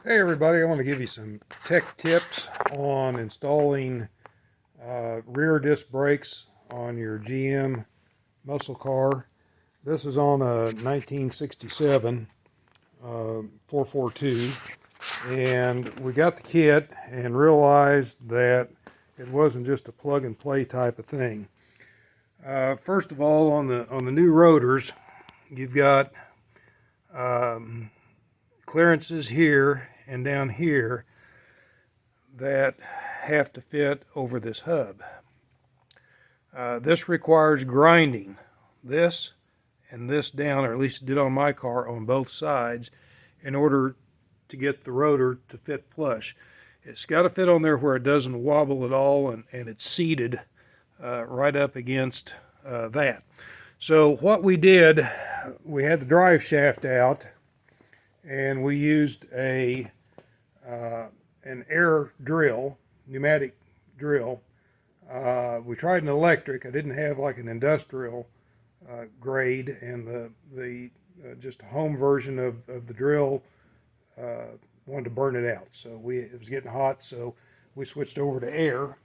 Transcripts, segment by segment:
Hey everybody, I want to give you some tech tips on installing rear disc brakes on your GM muscle car. This is on a 1967 442, and we got the kit and realized that it wasn't just a plug and play type of thing. First of all, on the new rotors, you've got clearances here and down here that have to fit over this hub. This requires grinding this and this down, or at least it did on my car, on both sides, in order to get the rotor to fit flush. It's got to fit on there where it doesn't wobble at all, and it's seated right up against that. So what we did, we had the drive shaft out, and we used an air drill, pneumatic drill. We tried an electric. I didn't have like an industrial grade, and the just a home version of the drill wanted to burn it out. So it was getting hot, so we switched over to air.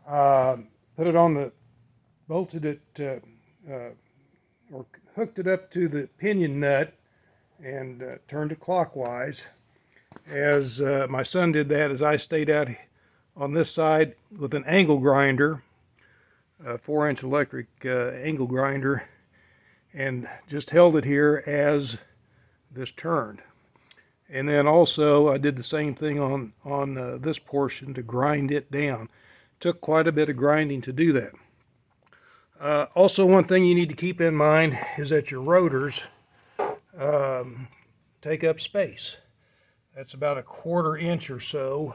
Put it on bolted it, or hooked it up to the pinion nut, and turned it clockwise. As my son did that, as I stayed out on this side with an angle grinder, a 4-inch electric angle grinder, and just held it here as this turned. And then also I did the same thing on this portion to grind it down. Took quite a bit of grinding to do that. Also, one thing you need to keep in mind is that your rotors take up space. That's about a 1/4 inch or so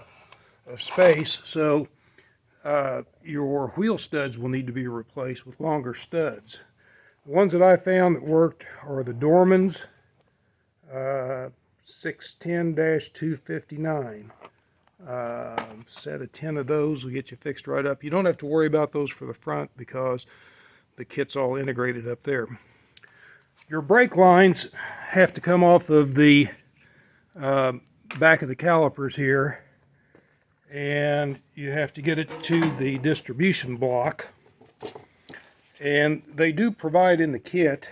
of space, so your wheel studs will need to be replaced with longer studs. The ones that I found that worked are the Dorman's 610-259. Set of 10 of those will get you fixed right up. You don't have to worry about those for the front because the kit's all integrated up there. Your brake lines have to come off of the back of the calipers here, and you have to get it to the distribution block. And they do provide in the kit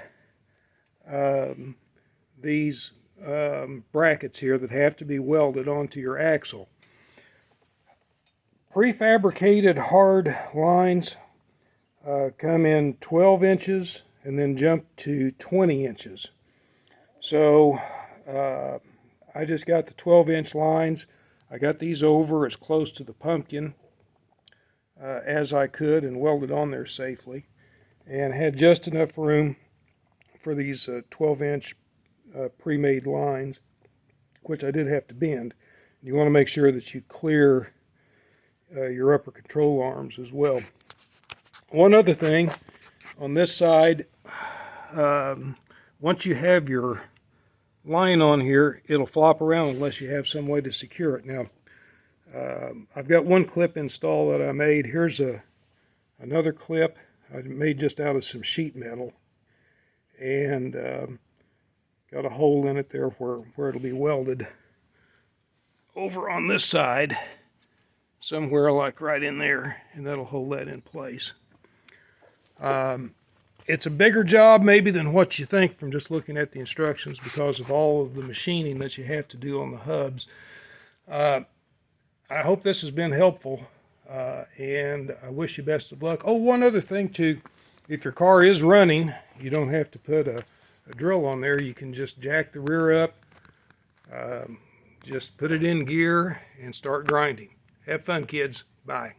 these brackets here that have to be welded onto your axle. Prefabricated hard lines come in 12 inches and then jump to 20 inches. So I just got the 12-inch lines. I got these over as close to the pumpkin as I could and welded on there safely, and had just enough room for these 12-inch pre-made lines, which I did have to bend. You want to make sure that you clear your upper control arms as well. One other thing on this side, once you have your line on here, it'll flop around unless you have some way to secure it. Now, I've got one clip installed that I made. Here's another clip I made just out of some sheet metal, and got a hole in it there where it'll be welded over on this side, somewhere like right in there, and that'll hold that in place. It's a bigger job maybe than what you think from just looking at the instructions because of all of the machining that you have to do on the hubs. I hope this has been helpful, and I wish you best of luck. Oh, one other thing too, if your car is running, you don't have to put a drill on there. You can just jack the rear up, just put it in gear and start grinding. Have fun, kids. Bye.